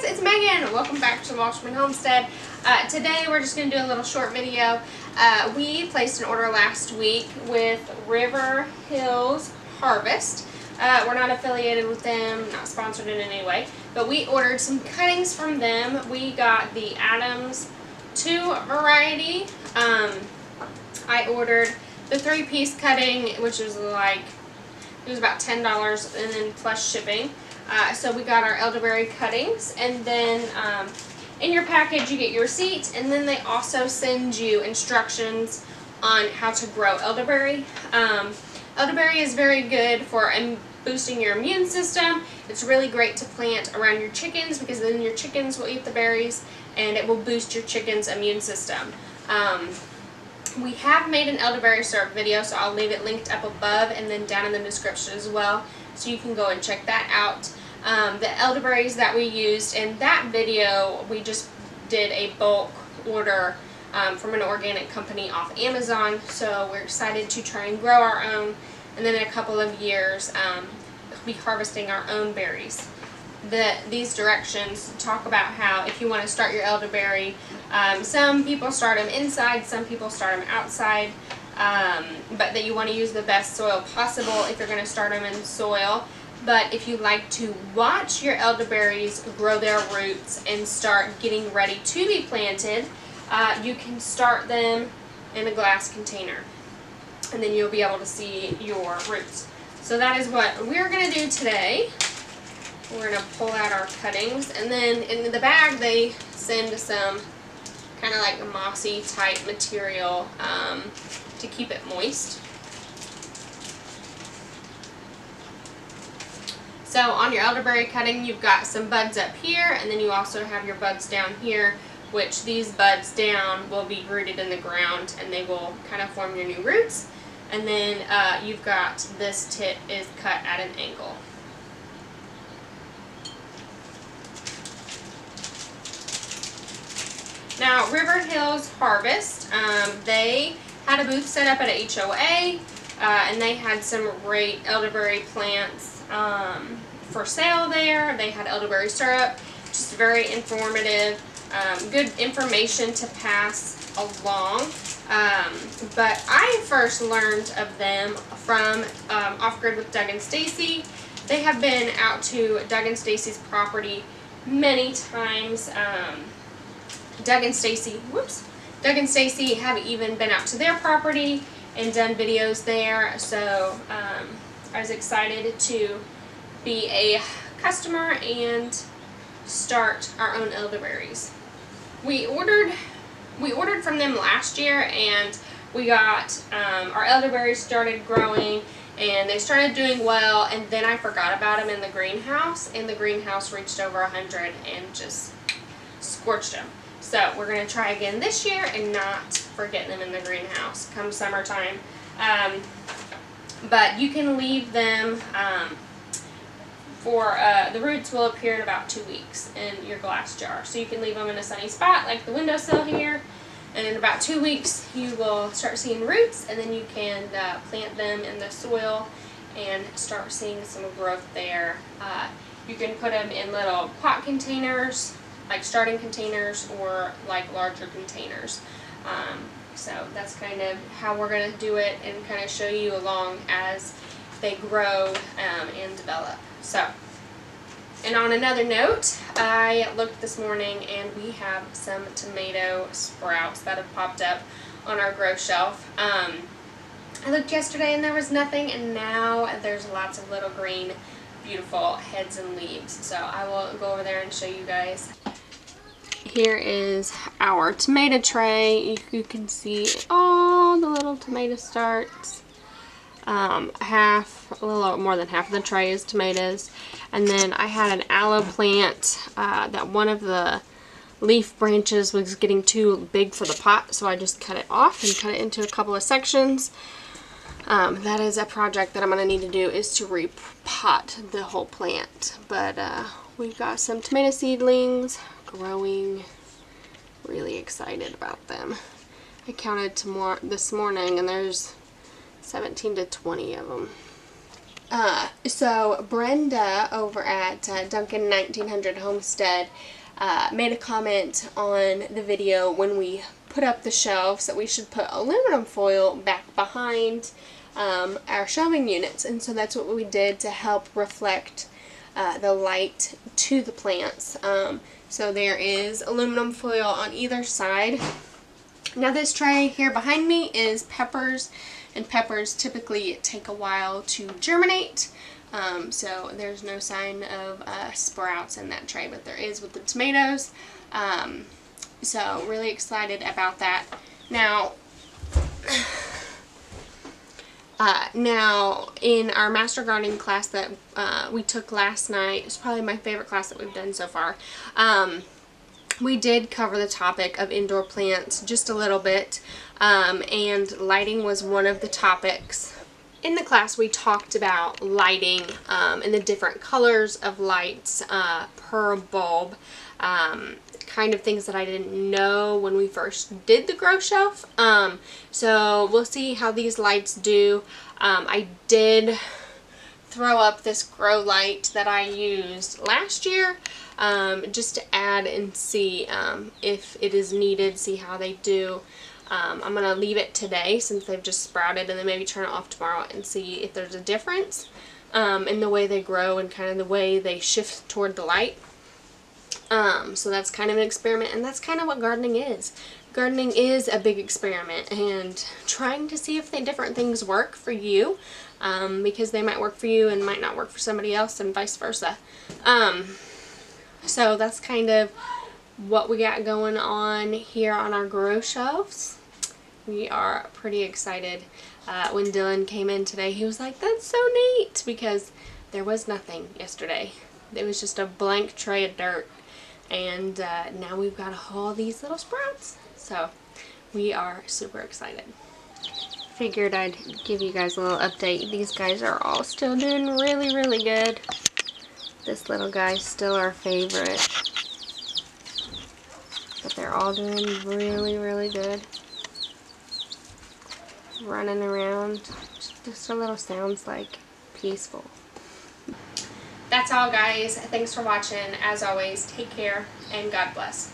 it's Megan. Welcome back to Wolterman Homestead. Today we're just going to do a little short video. We placed an order last week with River Hills Harvest. We're not affiliated with them, not sponsored in any way, but we ordered some cuttings from them. We got the Adams 2 variety. I ordered the 3-piece cutting, which was like, it was about $10 and then plus shipping. So we got our elderberry cuttings, and then in your package you get your receipt, and then they also send you instructions on how to grow elderberry. Elderberry is very good for boosting your immune system. It's really great to plant around your chickens because then your chickens will eat the berries and it will boost your chicken's immune system. We have made an elderberry syrup video, so I'll leave it linked up above and then down in the description as well, so you can go and check that out. The elderberries that we used in that video, we just did a bulk order from an organic company off Amazon, so we're excited to try and grow our own, and then in a couple of years be harvesting our own berries. These directions talk about how if you want to start your elderberry, some people start them inside, some people start them outside, but that you want to use the best soil possible if you're going to start them in soil. But if you like to watch your elderberries grow their roots and start getting ready to be planted, you can start them in a glass container, and then you'll be able to see your roots. So that is what we're going to do today. We're going to pull out our cuttings, and then in the bag they send some kind of like a mossy type material to keep it moist. So on your elderberry cutting, you've got some buds up here, and then you also have your buds down here, which these buds down will be rooted in the ground, and they will kind of form your new roots. And then you've got this tip is cut at an angle. Now, River Hills Harvest, they had a booth set up at a HOA, and they had some great elderberry plants for sale there. They had elderberry syrup, just very informative, good information to pass along. But I first learned of them from Off Grid with Doug and Stacy. They have been out to Doug and Stacy's property many times. Doug and Stacy have even been out to their property and done videos there, so I was excited to be a customer and start our own elderberries. We ordered from them last year, and we got our elderberries started growing and they started doing well, and then I forgot about them in the greenhouse, and the greenhouse reached over 100 and just scorched them. So we're going to try again this year and not forget them in the greenhouse come summertime. But you can leave them for, the roots will appear in about 2 weeks in your glass jar. So you can leave them in a sunny spot like the windowsill here, and in about 2 weeks you will start seeing roots, and then you can plant them in the soil and start seeing some growth there. You can put them in little pot containers, like starting containers, or like larger containers. So that's kind of how we're going to do it and kind of show you along as they grow and develop. So, and on another note, I looked this morning and we have some tomato sprouts that have popped up on our grow shelf. I looked yesterday and there was nothing, and now there's lots of little green, beautiful heads and leaves. So I will go over there and show you guys. Here is our tomato tray. You can see all the little tomato starts. A little more than half of the tray is tomatoes. And then I had an aloe plant that one of the leaf branches was getting too big for the pot, so I just cut it off and cut it into a couple of sections. That is a project that I'm going to need to do, is to repot the whole plant. But we've got some tomato seedlings growing. Really excited about them. I counted this morning and there's 17 to 20 of them. So Brenda over at Duncan 1900 Homestead made a comment on the video when we put up the shelves that we should put aluminum foil back behind our shelving units, and so that's what we did to help reflect the light to the plants. So there is aluminum foil on either side. Now this tray here behind me is peppers, and peppers typically take a while to germinate, so there's no sign of sprouts in that tray, but there is with the tomatoes. So really excited about that. Now in our Master Gardening class that we took last night, it's probably my favorite class that we've done so far. We did cover the topic of indoor plants just a little bit, and lighting was one of the topics. In the class we talked about lighting and the different colors of lights per bulb, kind of things that I didn't know when we first did the grow shelf. So we'll see how these lights do. I did throw up this grow light that I used last year just to add and see if it is needed, see how they do. I'm going to leave it today since they've just sprouted, and then maybe turn it off tomorrow and see if there's a difference in the way they grow and kind of the way they shift toward the light. So that's kind of an experiment, and that's kind of what gardening is. Gardening is a big experiment, and trying to see if different things work for you, because they might work for you and might not work for somebody else, and vice versa. So that's kind of what we got going on here on our grow shelves. We are pretty excited. When Dylan came in today, he was like, "That's so neat," because there was nothing yesterday. It was just a blank tray of dirt, and now we've got all these little sprouts. So we are super excited. Figured I'd give you guys a little update. These guys are all still doing really, really good. This little guy's still our favorite, but they're all doing really, really good. Running around. Just a little sounds like peaceful. That's all, guys. Thanks for watching. As always, take care and God bless.